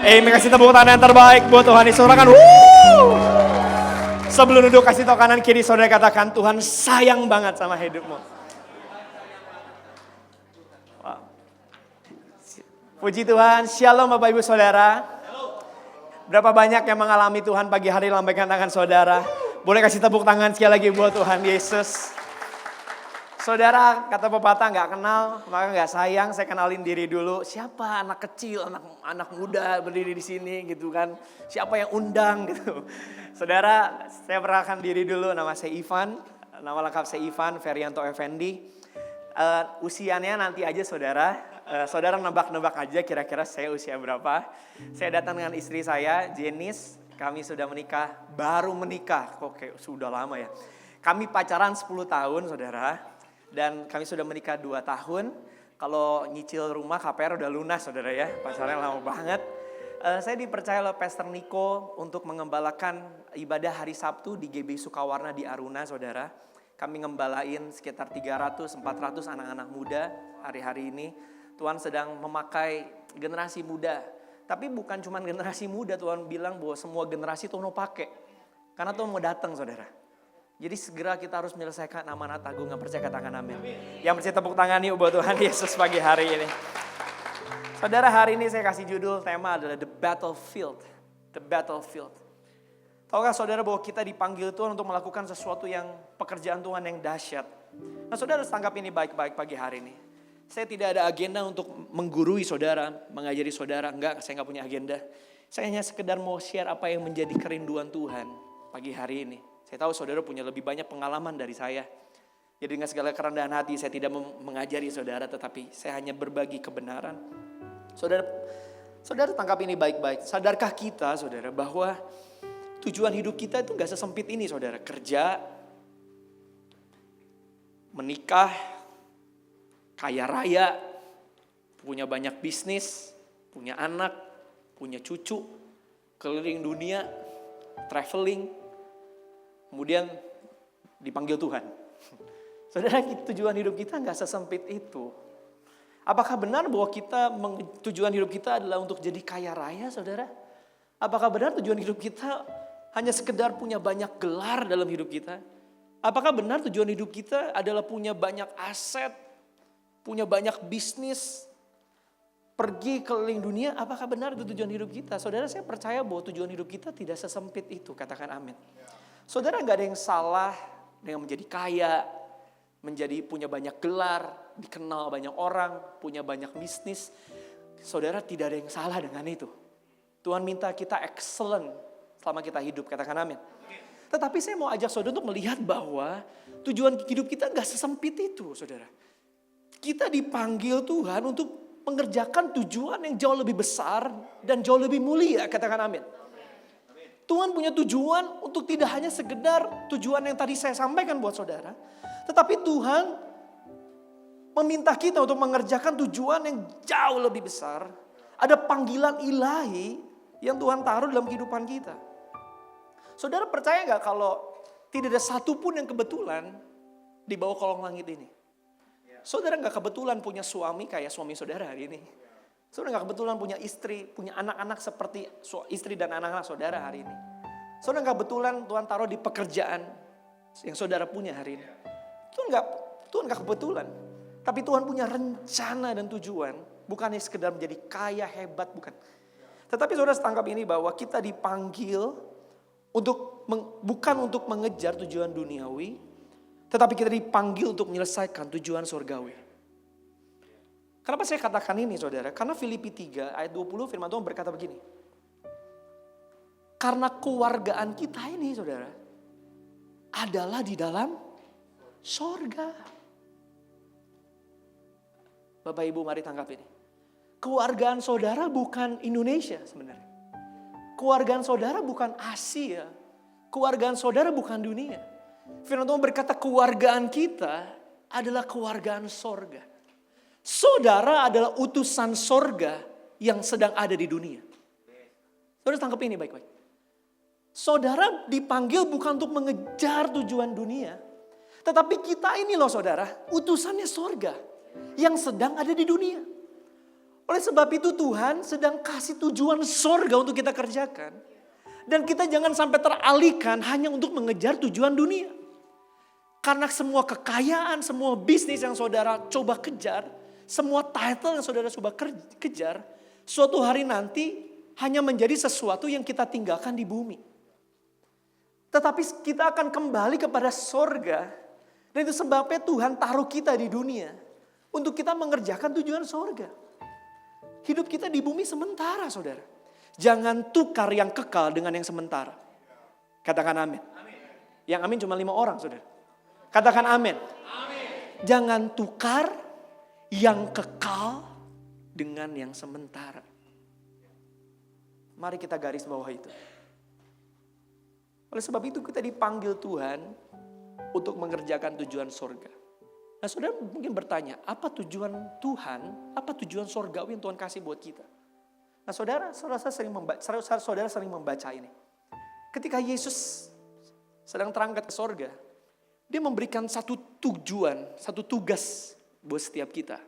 Amin. Kasih tepuk tangan yang terbaik buat Tuhan. Disorakan. Sebelum duduk kasih tau kanan kiri saudara katakan Tuhan sayang banget sama hidupmu. Wow. Puji Tuhan. Shalom Bapak Ibu Saudara. Berapa banyak yang mengalami Tuhan pagi hari, lambaikan tangan saudara. Boleh kasih tepuk tangan sekali lagi buat Tuhan Yesus. Saudara, kata pepatah nggak kenal, maka nggak sayang. Saya kenalin diri dulu. Siapa anak kecil, anak muda berdiri di sini gitu kan. Siapa yang undang gitu. Saudara, saya perkenalkan diri dulu. Nama saya Ivan. Nama lengkap saya Ivan Ferianto Effendi. Usianya nanti aja saudara. Saudara nebak-nebak aja kira-kira saya usia berapa. Saya datang dengan istri saya, Jenis. Kami sudah menikah, baru menikah. Kok kayak sudah lama ya. Kami pacaran 10 tahun saudara. Dan kami sudah menikah 2 tahun. Kalau nyicil rumah KPR udah lunas saudara ya. Pacarnya lama banget. Saya dipercaya oleh Pastor Niko untuk mengembalakan ibadah hari Sabtu di GB Sukawarna di Aruna saudara. Kami ngembalain sekitar 300-400 anak-anak muda hari-hari ini. Tuhan sedang memakai generasi muda. Tapi bukan cuma generasi muda, Tuhan bilang bahwa semua generasi Tuhan mau pakai. Karena Tuhan mau datang saudara. Jadi segera kita harus menyelesaikan amanat agung. Yang percaya katakan amin. Yang percaya tepuk tangan yuk buat Tuhan Yesus pagi hari ini. Saudara, hari ini saya kasih judul tema adalah The Battlefield. The Battlefield. Tahukah saudara bahwa kita dipanggil Tuhan untuk melakukan sesuatu yang pekerjaan Tuhan yang dahsyat. Nah saudara harus tangkap ini baik-baik pagi hari ini. Saya tidak ada agenda untuk menggurui saudara, mengajari saudara. Enggak, saya enggak punya agenda. Saya hanya sekedar mau share apa yang menjadi kerinduan Tuhan pagi hari ini. Saya tahu saudara punya lebih banyak pengalaman dari saya. Jadi dengan segala kerendahan hati saya tidak mengajari saudara, tetapi saya hanya berbagi kebenaran. Saudara tangkap ini baik-baik. Sadarkah kita saudara bahwa tujuan hidup kita itu gak sesempit ini saudara. Kerja, menikah, kaya raya, punya banyak bisnis, punya anak, punya cucu, keliling dunia, traveling. Kemudian dipanggil Tuhan. Saudara, tujuan hidup kita gak sesempit itu. Apakah benar bahwa tujuan hidup kita adalah untuk jadi kaya raya saudara? Apakah benar tujuan hidup kita hanya sekedar punya banyak gelar dalam hidup kita? Apakah benar tujuan hidup kita adalah punya banyak aset, punya banyak bisnis, pergi keliling dunia? Apakah benar itu tujuan hidup kita? Saudara, saya percaya bahwa tujuan hidup kita tidak sesempit itu. Katakan amin. Saudara, gak ada yang salah dengan menjadi kaya, punya banyak gelar, dikenal banyak orang, punya banyak bisnis. Saudara, tidak ada yang salah dengan itu. Tuhan minta kita excellent selama kita hidup, katakan amin. Tetapi saya mau ajak saudara untuk melihat bahwa tujuan hidup kita gak sesempit itu saudara. Kita dipanggil Tuhan untuk mengerjakan tujuan yang jauh lebih besar dan jauh lebih mulia, katakan amin. Tuhan punya tujuan untuk tidak hanya sekedar tujuan yang tadi saya sampaikan buat saudara. Tetapi Tuhan meminta kita untuk mengerjakan tujuan yang jauh lebih besar. Ada panggilan ilahi yang Tuhan taruh dalam kehidupan kita. Saudara percaya gak kalau tidak ada satupun yang kebetulan di bawah kolong langit ini? Saudara gak kebetulan punya suami kayak suami saudara hari ini. Saudara gak kebetulan punya istri, punya anak-anak seperti istri dan anak-anak saudara hari ini. Saudara gak kebetulan Tuhan taruh di pekerjaan yang saudara punya hari ini. Tuhan gak kebetulan. Tapi Tuhan punya rencana dan tujuan. Bukannya sekedar menjadi kaya, hebat, bukan. Tetapi saudara tangkap ini bahwa kita dipanggil bukan untuk mengejar tujuan duniawi. Tetapi kita dipanggil untuk menyelesaikan tujuan surgawi. Kenapa saya katakan ini saudara? Karena Filipi 3 ayat 20 firman Tuhan berkata begini. Karena keluargaan kita ini saudara adalah di dalam sorga. Bapak Ibu mari tangkap ini. Keluargaan saudara bukan Indonesia sebenarnya. Keluargaan saudara bukan Asia. Keluargaan saudara bukan dunia. Firman Tuhan berkata keluargaan kita adalah keluargaan sorga. Saudara adalah utusan sorga yang sedang ada di dunia. Saudara tangkap ini baik-baik. Saudara dipanggil bukan untuk mengejar tujuan dunia. Tetapi kita ini loh saudara, utusannya sorga yang sedang ada di dunia. Oleh sebab itu Tuhan sedang kasih tujuan sorga untuk kita kerjakan. Dan kita jangan sampai teralihkan hanya untuk mengejar tujuan dunia. Karena semua kekayaan, semua bisnis yang saudara coba kejar, semua title yang saudara coba kejar, suatu hari nanti hanya menjadi sesuatu yang kita tinggalkan di bumi. Tetapi kita akan kembali kepada sorga. Dan itu sebabnya Tuhan taruh kita di dunia untuk kita mengerjakan tujuan sorga. Hidup kita di bumi sementara, saudara. Jangan tukar yang kekal dengan yang sementara. Katakan amin. Yang amin cuma 5 orang, saudara. Katakan amin. Jangan tukar yang kekal dengan yang sementara. Mari kita garis bawah itu. Oleh sebab itu kita dipanggil Tuhan untuk mengerjakan tujuan sorga. Nah saudara mungkin bertanya, apa tujuan Tuhan, apa tujuan sorgawi yang Tuhan kasih buat kita? Nah saudara sering membaca ini. Ketika Yesus sedang terangkat ke sorga, dia memberikan satu tujuan, satu tugas buat setiap kita.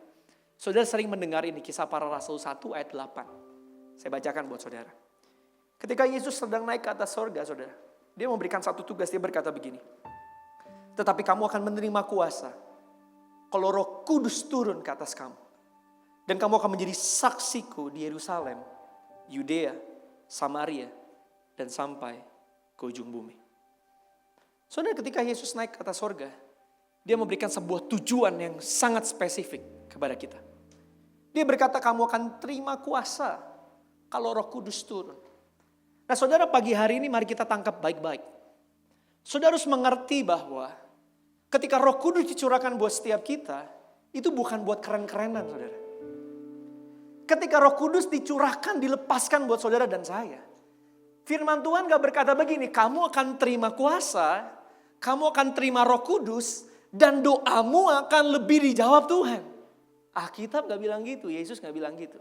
Saudara sering mendengar ini, Kisah Para Rasul 1 ayat 8. Saya bacakan buat saudara. Ketika Yesus sedang naik ke atas sorga, saudara, dia memberikan satu tugas, dia berkata begini. Tetapi kamu akan menerima kuasa kalau Roh Kudus turun ke atas kamu. Dan kamu akan menjadi saksiku di Yerusalem, Yudea, Samaria, dan sampai ke ujung bumi. Saudara, ketika Yesus naik ke atas sorga, dia memberikan sebuah tujuan yang sangat spesifik kepada kita. Dia berkata kamu akan terima kuasa kalau Roh Kudus turun. Nah saudara, pagi hari ini mari kita tangkap baik-baik. Saudara harus mengerti bahwa ketika Roh Kudus dicurahkan buat setiap kita, itu bukan buat keren-kerenan, saudara. Ketika Roh Kudus dicurahkan, dilepaskan buat saudara dan saya. Firman Tuhan gak berkata begini, kamu akan terima kuasa, kamu akan terima Roh Kudus, dan doamu akan lebih dijawab Tuhan. Alkitab gak bilang gitu, Yesus gak bilang gitu.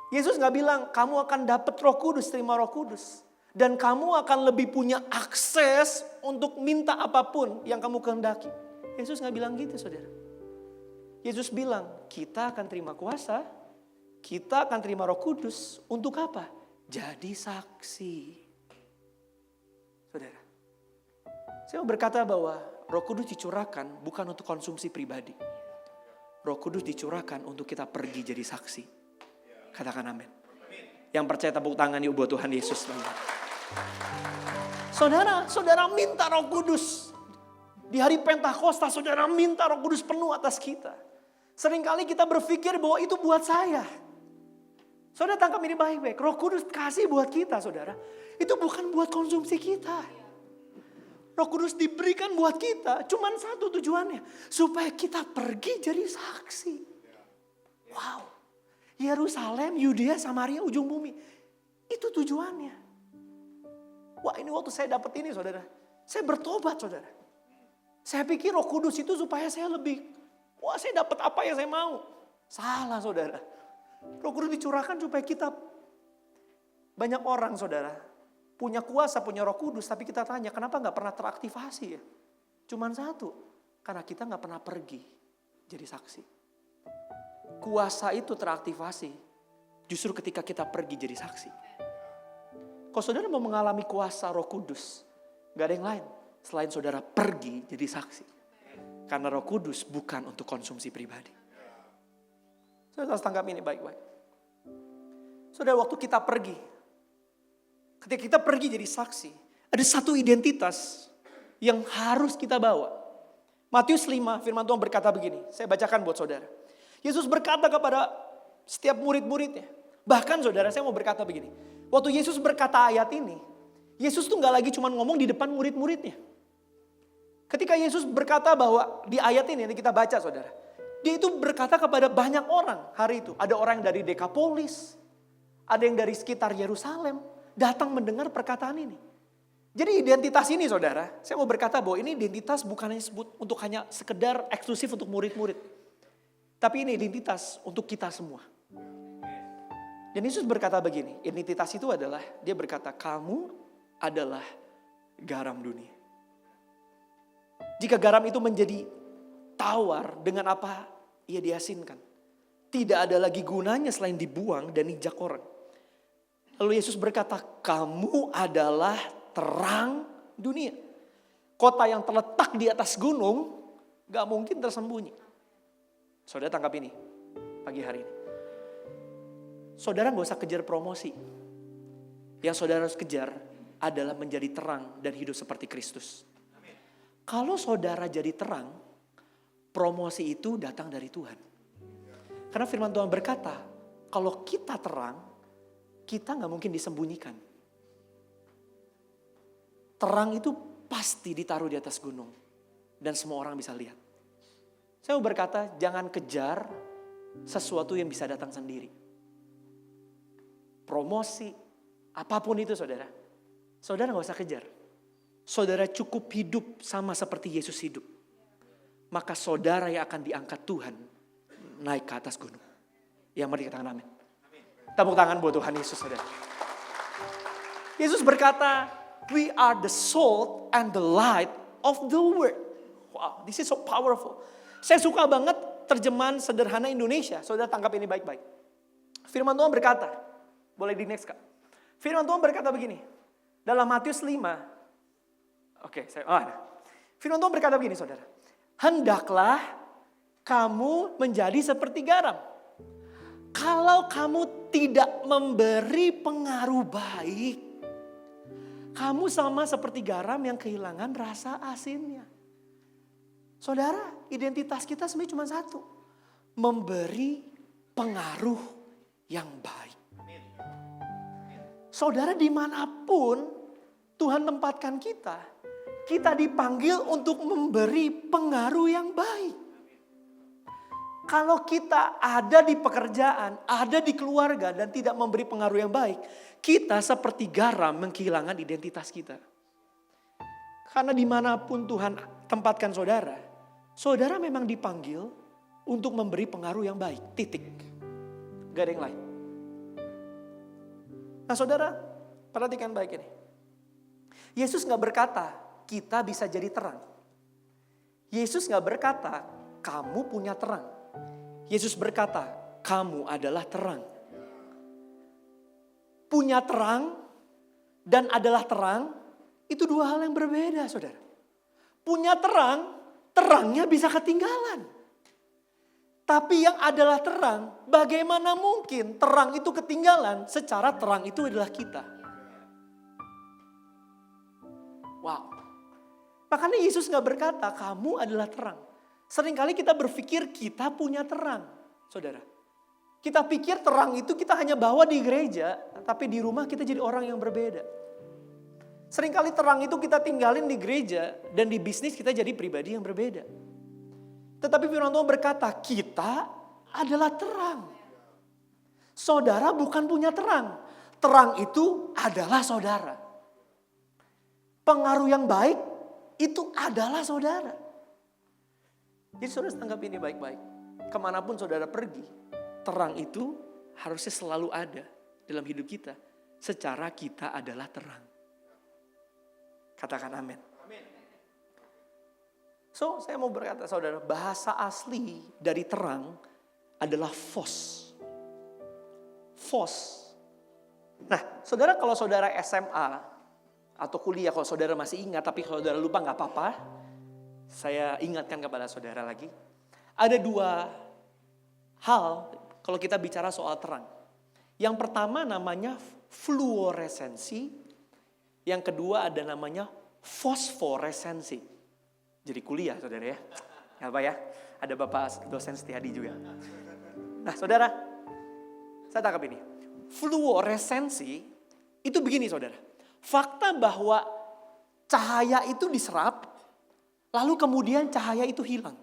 Yesus gak bilang kamu akan dapat Roh Kudus, terima Roh Kudus. Dan kamu akan lebih punya akses untuk minta apapun yang kamu kehendaki. Yesus gak bilang gitu, saudara. Yesus bilang kita akan terima kuasa, kita akan terima Roh Kudus. Untuk apa? Jadi saksi. Saudara, saya mau berkata bahwa Roh Kudus dicurahkan bukan untuk konsumsi pribadi. Roh Kudus dicurahkan untuk kita pergi jadi saksi. Katakan amin. Yang percaya tepuk tangan yuk buat Tuhan Yesus. Saudara minta Roh Kudus. Di hari Pentakosta saudara minta Roh Kudus penuh atas kita. Seringkali kita berpikir bahwa itu buat saya. Saudara tangkap ini baik-baik. Roh Kudus kasih buat kita, saudara. Itu bukan buat konsumsi kita. Roh Kudus diberikan buat kita. Cuman satu tujuannya. Supaya kita pergi jadi saksi. Wow. Yerusalem, Yudea, Samaria, ujung bumi. Itu tujuannya. Wah ini waktu saya dapat ini, saudara. Saya bertobat, saudara. Saya pikir Roh Kudus itu supaya saya lebih. Wah saya dapat apa yang saya mau. Salah, saudara. Roh Kudus dicurahkan supaya kita. Banyak orang, saudara. Punya kuasa, punya Roh Kudus. Tapi kita tanya kenapa gak pernah teraktivasi ya. Cuman satu. Karena kita gak pernah pergi jadi saksi. Kuasa itu teraktivasi justru ketika kita pergi jadi saksi. Kalau saudara mau mengalami kuasa Roh Kudus, gak ada yang lain selain saudara pergi jadi saksi. Karena Roh Kudus bukan untuk konsumsi pribadi. Saudara harus tangkap ini baik-baik. Saudara waktu kita pergi, ketika kita pergi jadi saksi, ada satu identitas yang harus kita bawa. Matius 5 firman Tuhan berkata begini, saya bacakan buat saudara. Yesus berkata kepada setiap murid-muridnya. Bahkan saudara saya mau berkata begini. Waktu Yesus berkata ayat ini. Yesus tuh gak lagi cuma ngomong di depan murid-muridnya. Ketika Yesus berkata bahwa di ayat ini yang kita baca saudara. Dia itu berkata kepada banyak orang hari itu. Ada orang yang dari Dekapolis. Ada yang dari sekitar Yerusalem. Datang mendengar perkataan ini. Jadi identitas ini saudara. Saya mau berkata bahwa ini identitas bukan hanya untuk hanya sekedar eksklusif untuk murid-murid. Tapi ini identitas untuk kita semua. Dan Yesus berkata begini, identitas itu adalah, dia berkata, kamu adalah garam dunia. Jika garam itu menjadi tawar, dengan apa ia diasinkan? tidak ada lagi gunanya selain dibuang dan injak orang. Lalu Yesus berkata, kamu adalah terang dunia. Kota yang terletak di atas gunung gak mungkin tersembunyi. Saudara tangkap ini pagi hari ini. Saudara gak usah kejar promosi. Yang saudara harus kejar adalah menjadi terang dan hidup seperti Kristus. Kalau saudara jadi terang, promosi itu datang dari Tuhan. Karena firman Tuhan berkata, kalau kita terang, kita gak mungkin disembunyikan. Terang itu pasti ditaruh di atas gunung. Dan semua orang bisa lihat. Saya mau berkata, jangan kejar sesuatu yang bisa datang sendiri. Promosi, apapun itu saudara. Saudara gak usah kejar. Saudara cukup hidup sama seperti Yesus hidup. Maka saudara yang akan diangkat Tuhan naik ke atas gunung. Yang mari katakan amin. Tepuk tangan buat Tuhan Yesus saudara. Yesus berkata, we are the salt and the light of the world. Wow, this is so powerful. Saya suka banget terjemahan sederhana Indonesia. Saudara tangkap ini baik-baik. Firman Tuhan berkata, boleh di next Kak. Firman Tuhan berkata begini. Dalam Matius 5. Firman Tuhan berkata begini saudara. Hendaklah kamu menjadi seperti garam. Kalau kamu tidak memberi pengaruh baik, kamu sama seperti garam yang kehilangan rasa asinnya. Saudara, identitas kita sebenarnya cuma satu. Memberi pengaruh yang baik. Saudara, dimanapun Tuhan tempatkan kita, kita dipanggil untuk memberi pengaruh yang baik. Kalau kita ada di pekerjaan, ada di keluarga dan tidak memberi pengaruh yang baik, kita seperti garam yang kehilangan identitas kita. Karena dimanapun Tuhan tempatkan saudara, saudara memang dipanggil untuk memberi pengaruh yang baik. Titik. Gak ada yang lain. Nah saudara, perhatikan baik ini. Yesus gak berkata, kita bisa jadi terang. Yesus gak berkata, kamu punya terang. Yesus berkata, kamu adalah terang. Punya terang dan adalah terang, itu dua hal yang berbeda saudara. Punya terang, terangnya bisa ketinggalan. Tapi yang adalah terang, bagaimana mungkin terang itu ketinggalan secara terang itu adalah kita. Wow. Makanya Yesus gak berkata, kamu adalah terang. Seringkali kita berpikir kita punya terang, saudara. Kita pikir terang itu kita hanya bawa di gereja, tapi di rumah kita jadi orang yang berbeda. Seringkali terang itu kita tinggalin di gereja, dan di bisnis kita jadi pribadi yang berbeda. Tetapi firman Tuhan berkata, kita adalah terang. Saudara bukan punya terang. Terang itu adalah saudara. Pengaruh yang baik itu adalah saudara. Jadi saudara tanggap ini baik-baik. Kemanapun saudara pergi, terang itu harusnya selalu ada dalam hidup kita. Secara kita adalah terang. Katakan amin. So saya mau berkata saudara, bahasa asli dari terang adalah phos. Phos. Nah saudara kalau saudara SMA atau kuliah, kalau saudara masih ingat tapi kalau saudara lupa gak apa-apa. Saya ingatkan kepada saudara lagi. Ada dua hal kalau kita bicara soal terang. Yang pertama namanya fluoresensi. Yang kedua ada namanya fosforesensi. Jadi kuliah saudara ya. Gak apa ya. Ada Bapak dosen Setiadi juga. Nah saudara, saya tangkap ini. Fluoresensi itu begini saudara. Fakta bahwa cahaya itu diserap. Lalu kemudian cahaya itu hilang.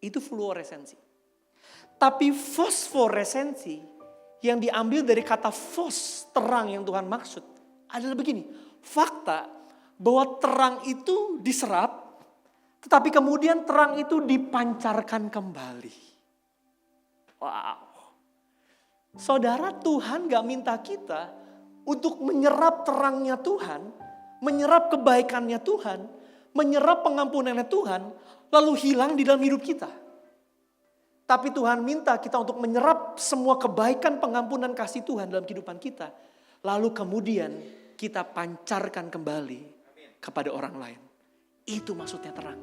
Itu fluoresensi. Tapi fosforesensi yang diambil dari kata fos, terang yang Tuhan maksud, adalah begini. Fakta bahwa terang itu diserap, tetapi kemudian terang itu dipancarkan kembali. Wow. Saudara, Tuhan gak minta kita untuk menyerap terangnya Tuhan, menyerap kebaikannya Tuhan, menyerap pengampunannya Tuhan, lalu hilang di dalam hidup kita. Tapi Tuhan minta kita untuk menyerap semua kebaikan, pengampunan, kasih Tuhan dalam kehidupan kita. Lalu kemudian kita pancarkan kembali kepada orang lain. Itu maksudnya terang.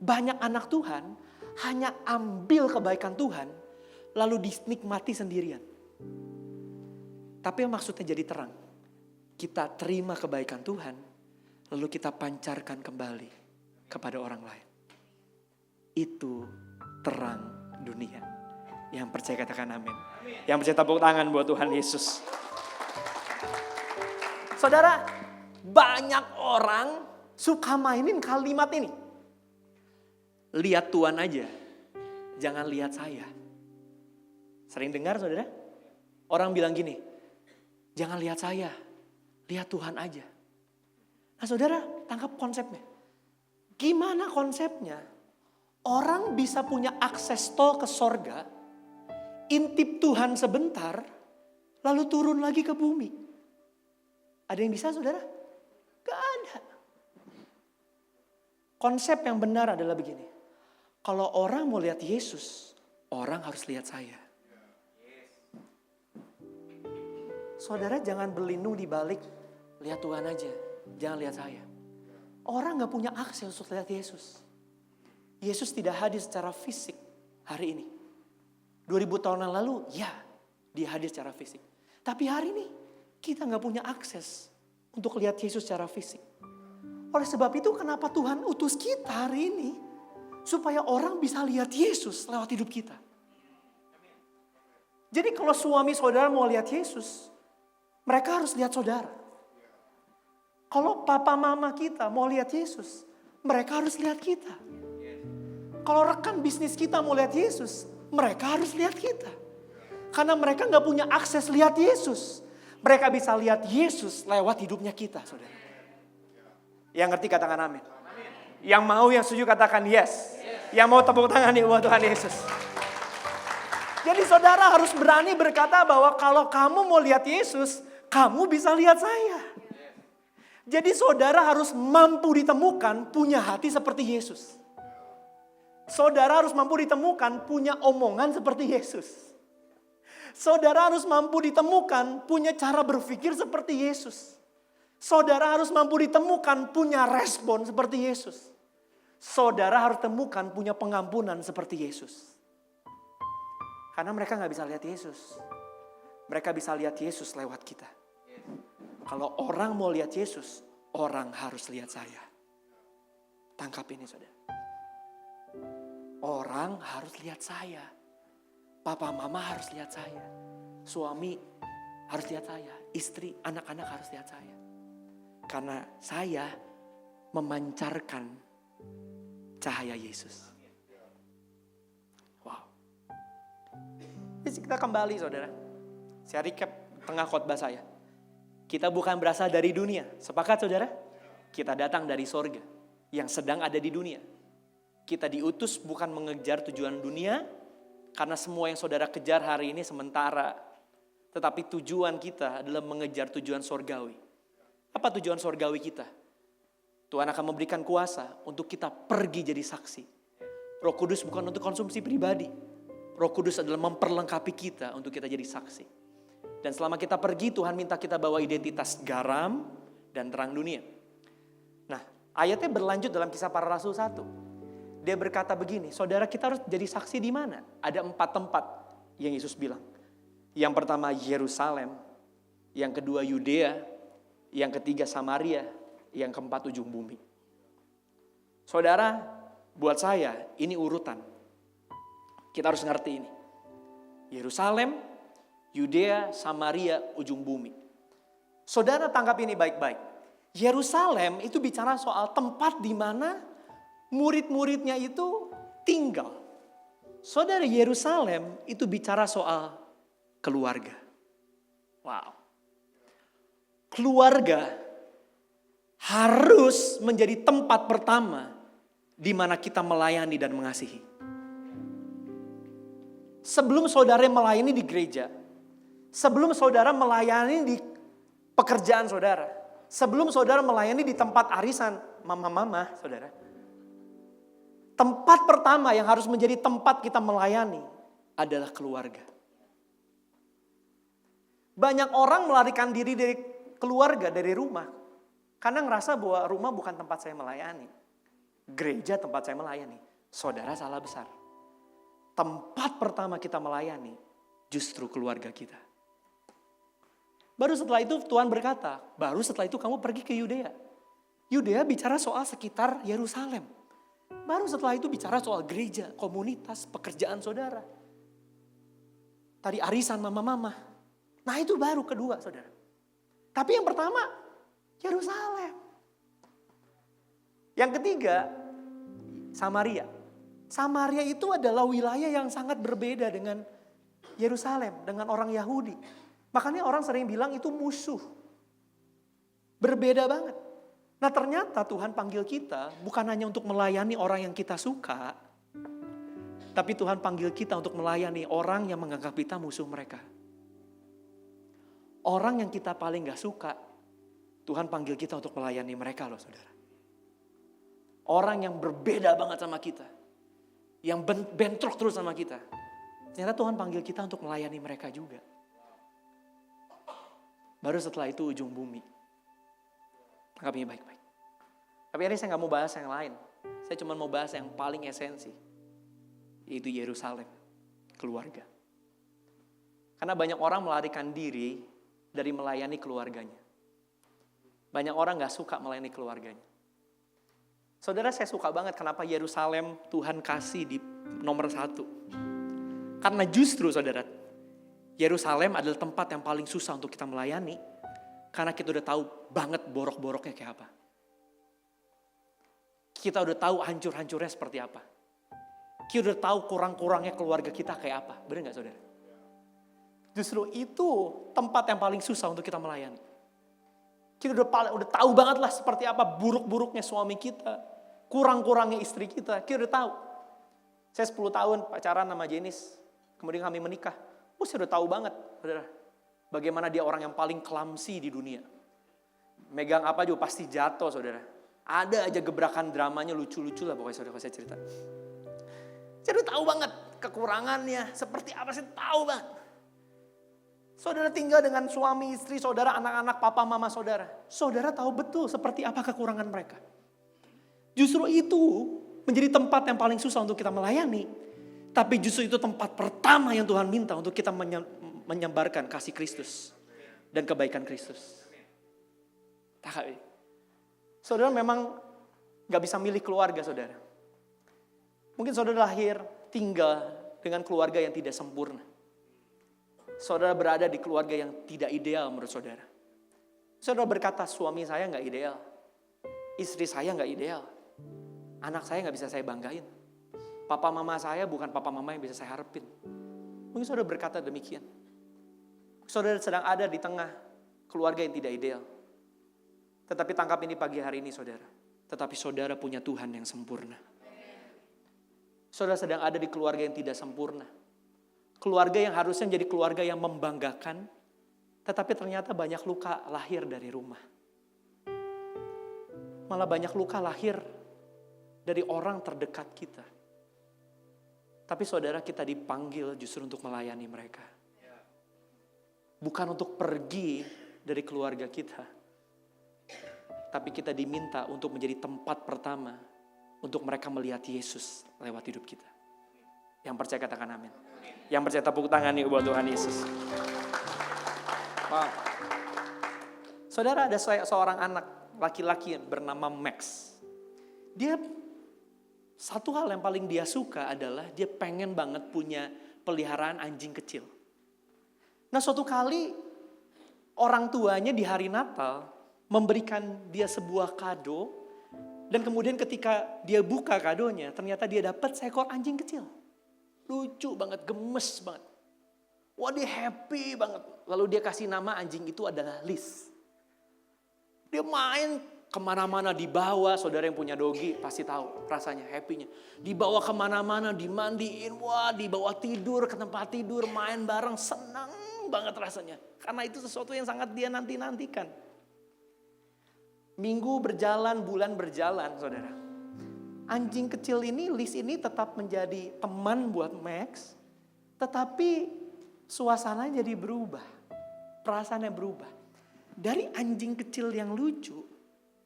Banyak anak Tuhan hanya ambil kebaikan Tuhan, lalu dinikmati sendirian. Tapi yang maksudnya jadi terang. Kita terima kebaikan Tuhan, lalu kita pancarkan kembali kepada orang lain. Itu terang dunia. Yang percaya katakan amin. Yang percaya tepuk tangan buat Tuhan Yesus. Saudara, banyak orang suka mainin kalimat ini. Lihat Tuhan aja, jangan lihat saya. Sering dengar saudara? Orang bilang gini, jangan lihat saya, lihat Tuhan aja. Nah saudara, tangkap konsepnya. Gimana konsepnya? Orang bisa punya akses tol ke sorga, intip Tuhan sebentar, lalu turun lagi ke bumi. Ada yang bisa saudara? Gak ada. Konsep yang benar adalah begini. Kalau orang mau lihat Yesus, orang harus lihat saya. Saudara jangan berlindung di balik, lihat Tuhan aja, jangan lihat saya. Orang gak punya akses untuk lihat Yesus. Yesus tidak hadir secara fisik hari ini. 2000 tahun yang lalu, ya dia hadir secara fisik. Tapi hari ini kita gak punya akses untuk lihat Yesus secara fisik. Oleh sebab itu kenapa Tuhan utus kita hari ini? Supaya orang bisa lihat Yesus lewat hidup kita. Jadi kalau suami saudara mau lihat Yesus, mereka harus lihat saudara. Kalau papa mama kita mau lihat Yesus, mereka harus lihat kita. Kalau rekan bisnis kita mau lihat Yesus, mereka harus lihat kita. Karena mereka gak punya akses lihat Yesus. Mereka bisa lihat Yesus lewat hidupnya kita, saudara. Yang ngerti katakan amin. Yang mau, yang setuju katakan yes. Yang mau tepuk tangan nih buat Tuhan Yesus. Jadi saudara harus berani berkata bahwa kalau kamu mau lihat Yesus, kamu bisa lihat saya. Jadi saudara harus mampu ditemukan punya hati seperti Yesus. Saudara harus mampu ditemukan punya omongan seperti Yesus. Saudara harus mampu ditemukan punya cara berpikir seperti Yesus. Saudara harus mampu ditemukan punya respon seperti Yesus. Saudara harus temukan punya pengampunan seperti Yesus. Karena mereka gak bisa lihat Yesus. Mereka bisa lihat Yesus lewat kita. Kalau orang mau lihat Yesus, orang harus lihat saya. Tangkap ini saudara. Orang harus lihat saya. Papa mama harus lihat saya. Suami harus lihat saya. Istri, anak-anak harus lihat saya. Karena saya memancarkan cahaya Yesus. Wow. Jadi kita kembali saudara. Saya recap tengah khotbah saya. Kita bukan berasal dari dunia. Sepakat saudara? Kita datang dari sorga yang sedang ada di dunia. Kita diutus bukan mengejar tujuan dunia. Karena semua yang saudara kejar hari ini sementara. Tetapi tujuan kita adalah mengejar tujuan sorgawi. Apa tujuan sorgawi kita? Tuhan akan memberikan kuasa untuk kita pergi jadi saksi. Roh Kudus bukan untuk konsumsi pribadi. Roh Kudus adalah memperlengkapi kita untuk kita jadi saksi. Dan selama kita pergi, Tuhan minta kita bawa identitas garam dan terang dunia. Nah, ayatnya berlanjut dalam Kisah Para Rasul 1. Dia berkata begini, saudara kita harus jadi saksi di mana? Ada 4 tempat yang Yesus bilang. Yang pertama Yerusalem, yang kedua Yudea, yang ketiga Samaria, yang keempat ujung bumi. Saudara, buat saya ini urutan. Kita harus ngerti ini. Yerusalem, Yudea, Samaria, ujung bumi. Saudara tangkap ini baik-baik. Yerusalem itu bicara soal tempat di mana murid-muridnya itu tinggal. Saudara, Yerusalem itu bicara soal keluarga. Wow. Keluarga harus menjadi tempat pertama di mana kita melayani dan mengasihi. Sebelum saudara melayani di gereja, sebelum saudara melayani di pekerjaan saudara, sebelum saudara melayani di tempat arisan mama-mama saudara, Tempat pertama yang harus menjadi tempat kita melayani adalah keluarga. Banyak orang melarikan diri dari keluarga, dari rumah. Karena ngerasa bahwa rumah bukan tempat saya melayani. Gereja tempat saya melayani. Saudara salah besar. Tempat pertama kita melayani justru keluarga kita. Baru setelah itu Tuhan berkata, baru setelah itu kamu pergi ke Yudea. Yudea bicara soal sekitar Yerusalem. Baru setelah itu bicara soal gereja, komunitas, pekerjaan saudara. Tadi arisan mama-mama. Nah itu baru kedua saudara. Tapi yang pertama, Yerusalem. Yang ketiga, Samaria. Samaria itu adalah wilayah yang sangat berbeda dengan Yerusalem, dengan orang Yahudi. Makanya orang sering bilang itu musuh. Berbeda banget. Nah ternyata Tuhan panggil kita bukan hanya untuk melayani orang yang kita suka. Tapi Tuhan panggil kita untuk melayani orang yang menganggap kita musuh mereka. Orang yang kita paling gak suka, Tuhan panggil kita untuk melayani mereka loh saudara. Orang yang berbeda banget sama kita. Yang bentrok terus sama kita. Ternyata Tuhan panggil kita untuk melayani mereka juga. Baru setelah itu ujung bumi. Tangkapnya baik-baik. Tapi ini saya gak mau bahas yang lain. Saya cuma mau bahas yang paling esensi. Yaitu Yerusalem. Keluarga. Karena banyak orang melarikan diri dari melayani keluarganya. Banyak orang gak suka melayani keluarganya. Saudara, saya suka banget kenapa Yerusalem Tuhan kasih di nomor 1. Karena justru saudara, Yerusalem adalah tempat yang paling susah untuk kita melayani. Karena kita udah tahu banget borok-boroknya kayak apa. Kita udah tahu hancur-hancurnya seperti apa. Kita udah tahu kurang-kurangnya keluarga kita kayak apa. Benar gak saudara? Justru itu tempat yang paling susah untuk kita melayani. Kita udah tahu banget lah seperti apa buruk-buruknya suami kita. Kurang-kurangnya istri kita. Kita udah tahu. Saya 10 tahun pacaran sama Jenis. Kemudian kami menikah. Saya udah tahu banget. Saudara, bagaimana dia orang yang paling clumsy di dunia. Megang apa juga pasti jatuh saudara. Ada aja gebrakan dramanya lucu-lucu lah pokoknya saudara kalau saya cerita. Saya udah tahu banget kekurangannya. Seperti apa saya tahu banget. Saudara tinggal dengan suami, istri, saudara, anak-anak, papa, mama, saudara. Saudara tahu betul seperti apa kekurangan mereka. Justru itu menjadi tempat yang paling susah untuk kita melayani. Tapi justru itu tempat pertama yang Tuhan minta untuk kita menyebarkan kasih Kristus. Dan kebaikan Kristus. Saudara memang gak bisa milih keluarga saudara. Mungkin saudara lahir, tinggal dengan keluarga yang tidak sempurna. Saudara berada di keluarga yang tidak ideal menurut saudara. Saudara berkata suami saya gak ideal. Istri saya gak ideal. Anak saya gak bisa saya banggain. Papa mama saya bukan papa mama yang bisa saya harapin. Mungkin saudara berkata demikian. Saudara sedang ada di tengah keluarga yang tidak ideal. Tetapi tangkap ini pagi hari ini saudara. Tetapi saudara punya Tuhan yang sempurna. Saudara sedang ada di keluarga yang tidak sempurna. Keluarga yang harusnya menjadi keluarga yang membanggakan. Tetapi ternyata banyak luka lahir dari rumah. Malah banyak luka lahir dari orang terdekat kita. Tapi saudara kita dipanggil justru untuk melayani mereka. Bukan untuk pergi dari keluarga kita. Tapi kita diminta untuk menjadi tempat pertama untuk mereka melihat Yesus lewat hidup kita. Yang percaya katakan amin. Yang percaya tepuk tangan nih buat Tuhan Yesus. Wow. Saudara ada seorang anak laki-laki bernama Max. Dia satu hal yang paling dia suka adalah dia pengen banget punya peliharaan anjing kecil. Nah suatu kali orang tuanya di hari Natal memberikan dia sebuah kado. Dan kemudian ketika dia buka kadonya ternyata dia dapat seekor anjing kecil. Lucu banget, gemes banget. Wah dia happy banget. Lalu dia kasih nama anjing itu adalah Liz. Dia main kemana-mana dibawa, saudara yang punya dogi pasti tahu rasanya happy-nya. Dibawa kemana-mana, dimandiin, wah dibawa tidur ke tempat tidur, main bareng, senang banget rasanya. Karena itu sesuatu yang sangat dia nanti-nantikan. Minggu berjalan, bulan berjalan saudara. Anjing kecil ini, Liz ini tetap menjadi teman buat Max. Tetapi suasananya jadi berubah. Perasaannya berubah. Dari anjing kecil yang lucu,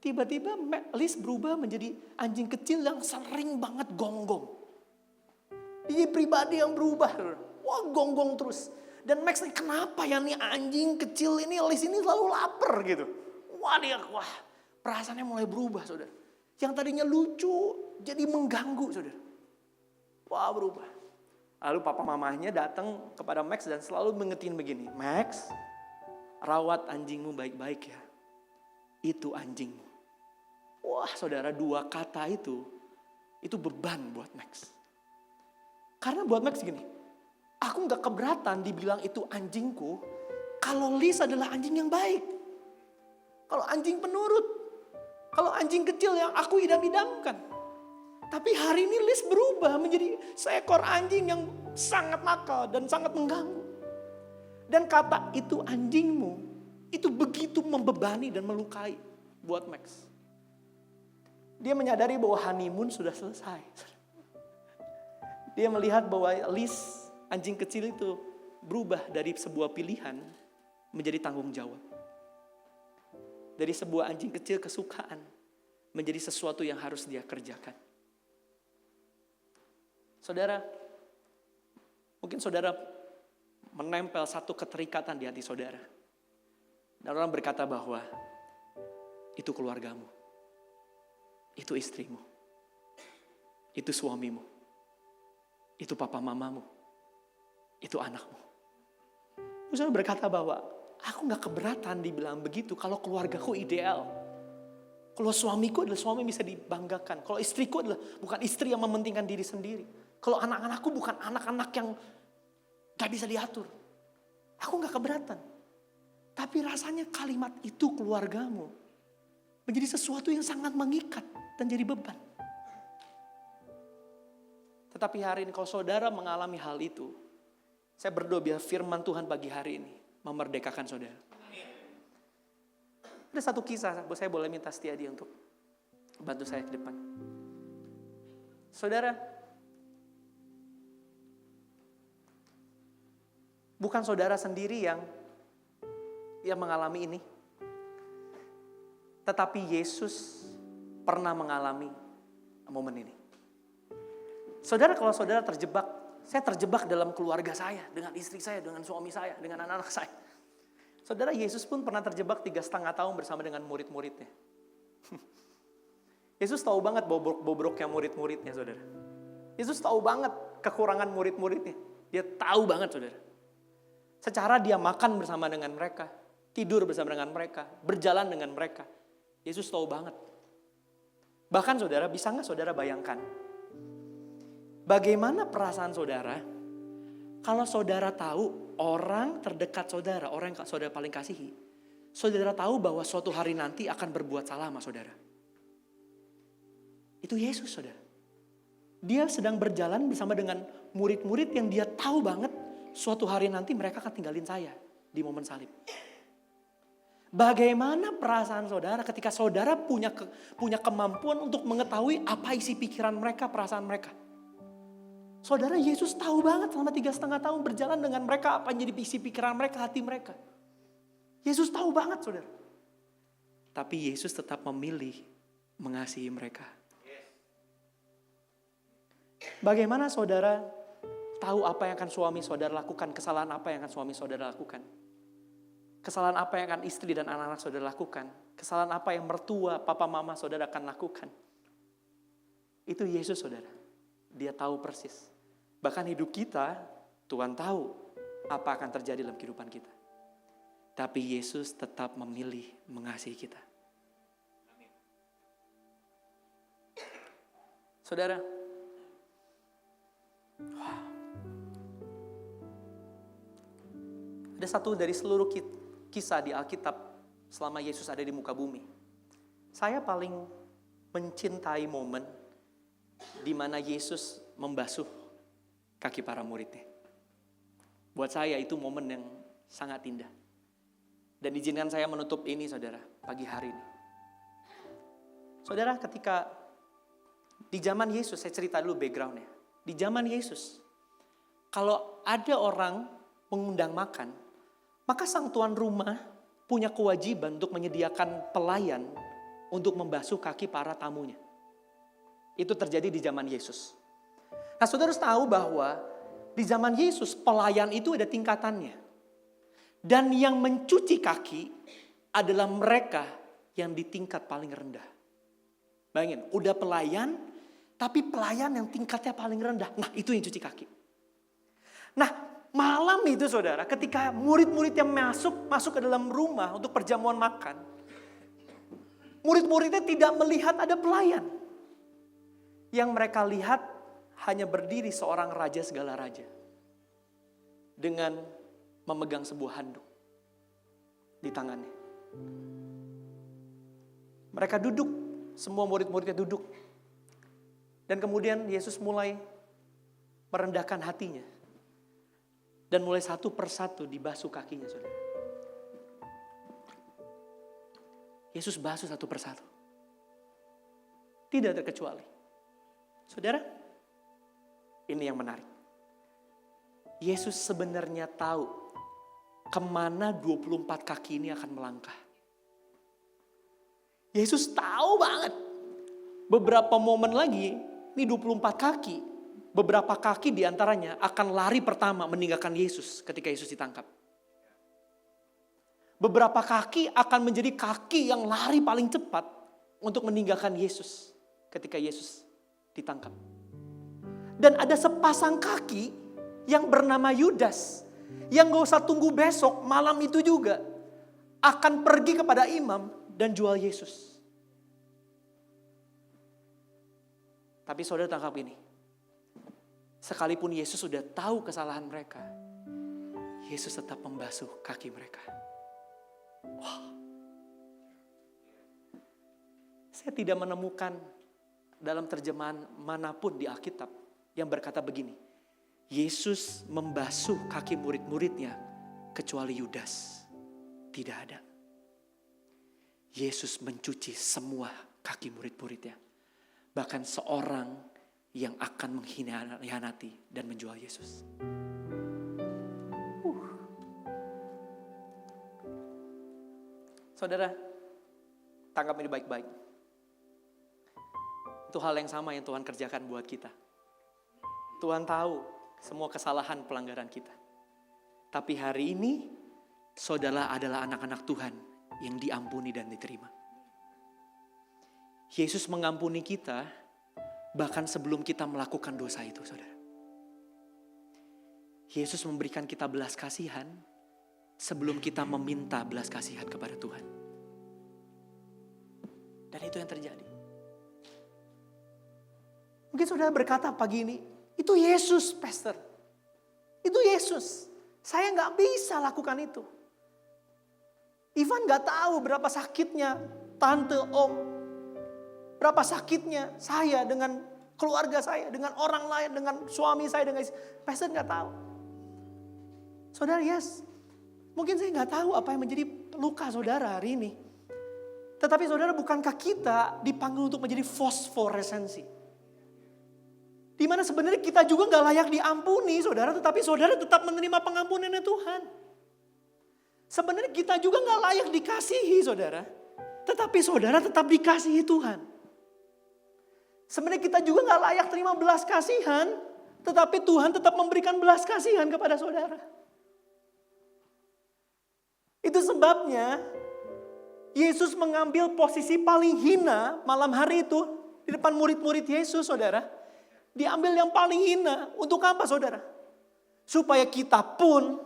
tiba-tiba Liz berubah menjadi anjing kecil yang sering banget gonggong. Dia pribadi yang berubah. Wah, gonggong terus. Dan Max nih, kenapa ya nih anjing kecil ini, Liz ini selalu lapar gitu. Wah, perasaannya mulai berubah, saudara. Yang tadinya lucu jadi mengganggu, saudara. Wah, berubah. Lalu papa mamahnya datang kepada Max dan selalu mengingetin begini, Max, rawat anjingmu baik-baik ya. Itu anjingmu. Wah, saudara, 2 kata itu beban buat Max. Karena buat Max gini, aku gak keberatan dibilang itu anjingku kalau Liz adalah anjing yang baik. Kalau anjing penurut. Kalau anjing kecil yang aku idam-idamkan. Tapi hari ini Liz berubah menjadi seekor anjing yang sangat nakal dan sangat mengganggu. Dan kata itu anjingmu, itu begitu membebani dan melukai buat Max. Dia menyadari bahwa honeymoon sudah selesai. Dia melihat bahwa Liz, anjing kecil itu berubah dari sebuah pilihan menjadi tanggung jawab. Dari sebuah anjing kecil kesukaan menjadi sesuatu yang harus dia kerjakan. Saudara, mungkin saudara menempel satu keterikatan di hati saudara. Dan orang berkata bahwa itu keluargamu, itu istrimu, itu suamimu, itu papa mamamu, itu anakmu. Saudara berkata bahwa aku gak keberatan dibilang begitu kalau keluargaku ideal. Kalau suamiku adalah suami yang bisa dibanggakan. Kalau istriku adalah bukan istri yang mementingkan diri sendiri. Kalau anak-anakku bukan anak-anak yang gak bisa diatur. Aku gak keberatan. Tapi rasanya kalimat itu keluargamu menjadi sesuatu yang sangat mengikat dan jadi beban. Tetapi hari ini kalau saudara mengalami hal itu, saya berdoa biar firman Tuhan pagi hari ini memerdekakan saudara. Ada satu kisah, saya boleh minta setia dia untuk bantu saya ke depan. Saudara, bukan saudara sendiri yang mengalami ini. Tetapi Yesus pernah mengalami momen ini. Saudara, kalau saudara terjebak, saya terjebak dalam keluarga saya, dengan istri saya, dengan suami saya, dengan anak-anak saya. Saudara, Yesus pun pernah terjebak 3,5 tahun bersama dengan murid-muridnya. Yesus tahu banget bobroknya murid-muridnya, saudara. Yesus tahu banget kekurangan murid-muridnya. Dia tahu banget, saudara. Secara dia makan bersama dengan mereka, tidur bersama dengan mereka, berjalan dengan mereka. Yesus tahu banget. Bahkan saudara, bisa gak saudara bayangkan? Bagaimana perasaan saudara kalau saudara tahu orang terdekat saudara, orang yang saudara paling kasihi, saudara tahu bahwa suatu hari nanti akan berbuat salah sama saudara. Itu Yesus, saudara. Dia sedang berjalan bersama dengan murid-murid yang dia tahu banget suatu hari nanti mereka akan tinggalin saya di momen salib. Bagaimana perasaan saudara ketika saudara punya kemampuan untuk mengetahui apa isi pikiran mereka, perasaan mereka. Saudara, Yesus tahu banget selama 3,5 tahun berjalan dengan mereka apa yang jadi isi pikiran mereka, hati mereka. Yesus tahu banget, saudara. Tapi Yesus tetap memilih mengasihi mereka. Bagaimana saudara tahu apa yang akan suami saudara lakukan, kesalahan apa yang akan suami saudara lakukan? Kesalahan apa yang akan istri dan anak-anak saudara lakukan? Kesalahan apa yang mertua, papa mama saudara akan lakukan? Itu Yesus, saudara. Dia tahu persis. Bahkan hidup kita, Tuhan tahu apa akan terjadi dalam kehidupan kita. Tapi Yesus tetap memilih mengasihi kita. Saudara, ada satu dari seluruh kisah di Alkitab selama Yesus ada di muka bumi. Saya paling mencintai momen di mana Yesus membasuh kaki para muridnya. Buat saya itu momen yang sangat indah. Dan izinkan saya menutup ini, saudara, pagi hari ini. Saudara, ketika Di zaman Yesus, saya cerita dulu backgroundnya. Di zaman Yesus, kalau ada orang mengundang makan, maka sang tuan rumah punya kewajiban untuk menyediakan pelayan untuk membasuh kaki para tamunya. Itu terjadi di zaman Yesus. Nah, saudara harus tahu bahwa di zaman Yesus pelayan itu ada tingkatannya. Dan yang mencuci kaki adalah mereka yang di tingkat paling rendah. Bayangin, udah pelayan, tapi pelayan yang tingkatnya paling rendah. Nah, itu yang cuci kaki. Nah, malam itu saudara, ketika murid-murid yang masuk ke dalam rumah untuk perjamuan makan, murid-muridnya tidak melihat ada pelayan. Yang mereka lihat hanya berdiri seorang raja segala raja. Dengan memegang sebuah handuk di tangannya. Mereka duduk, semua murid-muridnya duduk. Dan kemudian Yesus mulai merendahkan hatinya. Dan mulai satu persatu dibasuh kakinya, saudara. Yesus basuh satu persatu. Tidak terkecuali. Saudara, ini yang menarik. Yesus sebenarnya tahu kemana 24 kaki ini akan melangkah. Yesus tahu banget. Beberapa momen lagi, ini 24 kaki. Beberapa kaki diantaranya akan lari pertama meninggalkan Yesus ketika Yesus ditangkap. Beberapa kaki akan menjadi kaki yang lari paling cepat untuk meninggalkan Yesus ketika Yesus ditangkap. Dan ada sepasang kaki yang bernama Yudas, yang gak usah tunggu besok, malam itu juga akan pergi kepada imam dan jual Yesus. Tapi saudara tangkap ini. Sekalipun Yesus sudah tahu kesalahan mereka, Yesus tetap membasuh kaki mereka. Wah. Saya tidak menemukan dalam terjemahan manapun di Alkitab yang berkata begini. Yesus membasuh kaki murid-muridnya kecuali Yudas. Tidak ada. Yesus mencuci semua kaki murid-muridnya. Bahkan seorang yang akan mengkhianati dan menjual Yesus. Saudara, tangkap ini baik-baik. Itu hal yang sama yang Tuhan kerjakan buat kita. Tuhan tahu semua kesalahan pelanggaran kita. Tapi hari ini, saudara adalah anak-anak Tuhan yang diampuni dan diterima. Yesus mengampuni kita bahkan sebelum kita melakukan dosa itu, saudara. Yesus memberikan kita belas kasihan sebelum kita meminta belas kasihan kepada Tuhan. Dan itu yang terjadi. Mungkin saudara berkata pagi ini, itu Yesus, Pastor. Itu Yesus. Saya gak bisa lakukan itu. Ivan gak tahu berapa sakitnya tante, om. Berapa sakitnya saya dengan keluarga saya, dengan orang lain, dengan suami saya, dengan istri. Pastor gak tahu. Saudara, yes. Mungkin saya gak tahu apa yang menjadi luka saudara hari ini. Tetapi saudara, bukankah kita dipanggil untuk menjadi fosforesensi? Di mana sebenarnya kita juga gak layak diampuni saudara. Tetapi saudara tetap menerima pengampunannya Tuhan. Sebenarnya kita juga gak layak dikasihi saudara. Tetapi saudara tetap dikasihi Tuhan. Sebenarnya kita juga gak layak terima belas kasihan. Tetapi Tuhan tetap memberikan belas kasihan kepada saudara. Itu sebabnya Yesus mengambil posisi paling hina malam hari itu. Di depan murid-murid Yesus saudara. Diambil yang paling hina. Untuk apa saudara? Supaya kita pun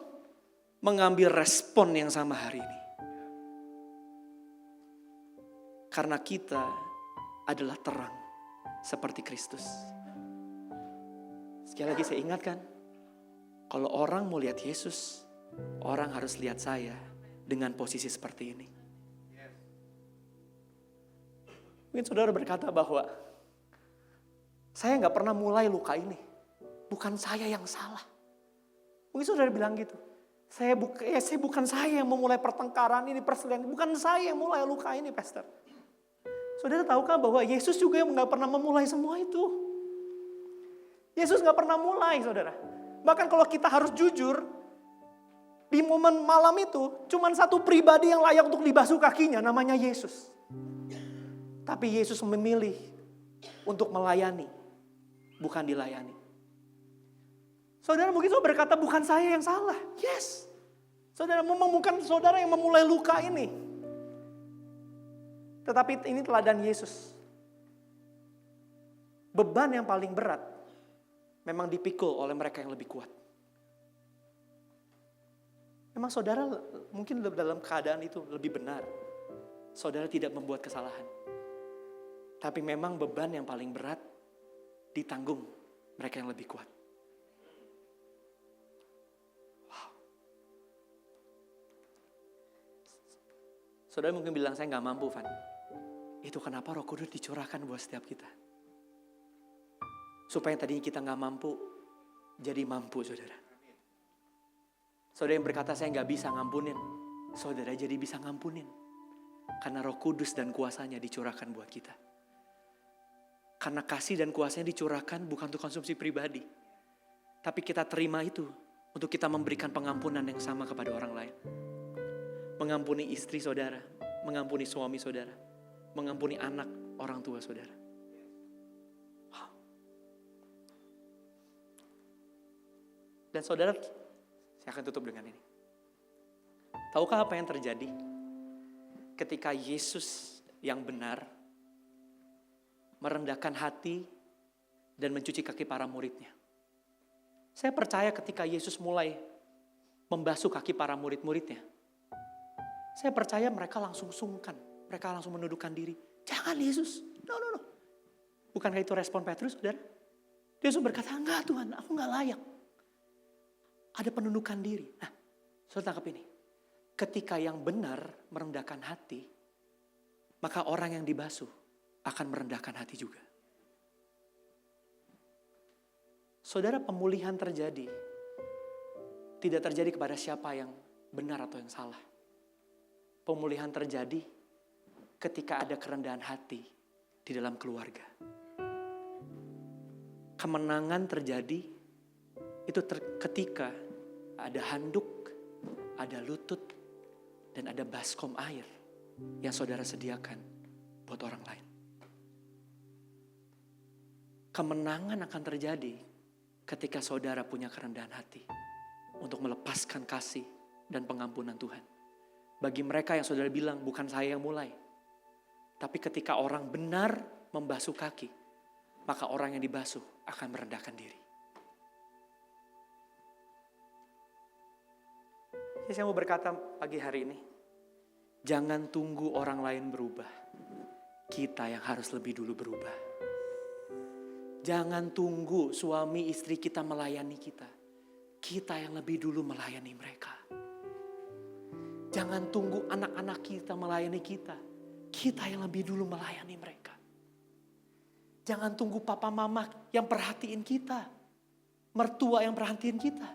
mengambil respon yang sama hari ini. Karena kita adalah terang seperti Kristus. Sekali lagi saya ingatkan, kalau orang mau lihat Yesus, orang harus lihat saya dengan posisi seperti ini. Mungkin saudara berkata bahwa saya gak pernah mulai luka ini. Bukan saya yang salah. Mungkin saudara bilang gitu. Bukan saya yang memulai pertengkaran ini, perselingkuhan. Bukan saya yang mulai luka ini, Pastor. Saudara tahukah bahwa Yesus juga yang gak pernah memulai semua itu? Yesus gak pernah mulai, saudara. Bahkan kalau kita harus jujur, di momen malam itu, cuman satu pribadi yang layak untuk dibasuh kakinya, namanya Yesus. Tapi Yesus memilih untuk melayani, bukan dilayani. Saudara mungkin saudara berkata, bukan saya yang salah. Yes. Saudara memang bukan saudara yang memulai luka ini. Tetapi ini teladan Yesus. Beban yang paling berat memang dipikul oleh mereka yang lebih kuat. Memang saudara mungkin dalam keadaan itu lebih benar. Saudara tidak membuat kesalahan. Tapi memang beban yang paling berat ditanggung mereka yang lebih kuat. Wow. Saudara mungkin bilang, saya gak mampu, Van. Itu kenapa Roh Kudus dicurahkan buat setiap kita. Supaya tadinya kita gak mampu, jadi mampu, saudara. Saudara yang berkata, saya gak bisa ngampunin. Saudara jadi bisa ngampunin. Karena Roh Kudus dan kuasanya dicurahkan buat kita. Karena kasih dan kuasanya dicurahkan bukan untuk konsumsi pribadi. Tapi kita terima itu untuk kita memberikan pengampunan yang sama kepada orang lain. Mengampuni istri saudara, mengampuni suami saudara, mengampuni anak orang tua saudara. Wow. Dan saudara, saya akan tutup dengan ini. Tahukah apa yang terjadi ketika Yesus yang benar merendahkan hati dan mencuci kaki para muridnya? Saya percaya ketika Yesus mulai membasuh kaki para murid-muridnya, saya percaya mereka langsung sungkan. Mereka langsung menundukkan diri. Jangan Yesus. No. Bukankah itu respon Petrus, saudara? Dia langsung berkata, enggak Tuhan, aku enggak layak. Ada penundukan diri. Nah, saudara tangkap ini. Ketika yang benar merendahkan hati, maka orang yang dibasuh akan merendahkan hati juga. Saudara, pemulihan terjadi. Tidak terjadi kepada siapa yang benar atau yang salah. Pemulihan terjadi ketika ada kerendahan hati di dalam keluarga. Kemenangan terjadi itu ketika ada handuk, ada lutut, dan ada baskom air yang saudara sediakan buat orang lain. Kemenangan akan terjadi ketika saudara punya kerendahan hati untuk melepaskan kasih dan pengampunan Tuhan. Bagi mereka yang saudara bilang, bukan saya yang mulai. Tapi ketika orang benar membasuh kaki, maka orang yang dibasuh akan merendahkan diri. Jadi saya mau berkata pagi hari ini, jangan tunggu orang lain berubah. Kita yang harus lebih dulu berubah. Jangan tunggu suami istri kita melayani kita. Kita yang lebih dulu melayani mereka. Jangan tunggu anak-anak kita melayani kita. Kita yang lebih dulu melayani mereka. Jangan tunggu papa mama yang perhatiin kita. Mertua yang perhatiin kita.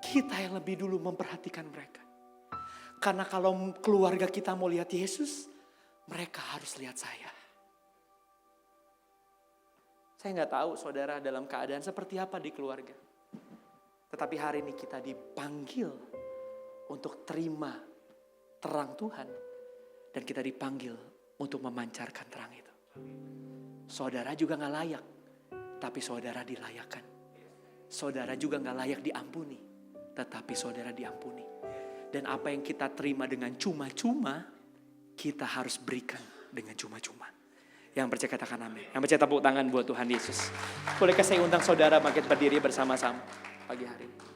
Kita yang lebih dulu memperhatikan mereka. Karena kalau keluarga kita mau lihat Yesus, mereka harus lihat saya. Saya gak tahu saudara dalam keadaan seperti apa di keluarga. Tetapi hari ini kita dipanggil untuk terima terang Tuhan. Dan kita dipanggil untuk memancarkan terang itu. Saudara juga gak layak. Tapi saudara dilayakkan. Saudara juga gak layak diampuni. Tetapi saudara diampuni. Dan apa yang kita terima dengan cuma-cuma, kita harus berikan dengan cuma-cuma. Yang percaya katakan amin. Yang percaya tepuk tangan buat Tuhan Yesus. Bolehkah saya undang saudara bangkit berdiri bersama-sama pagi hari ini.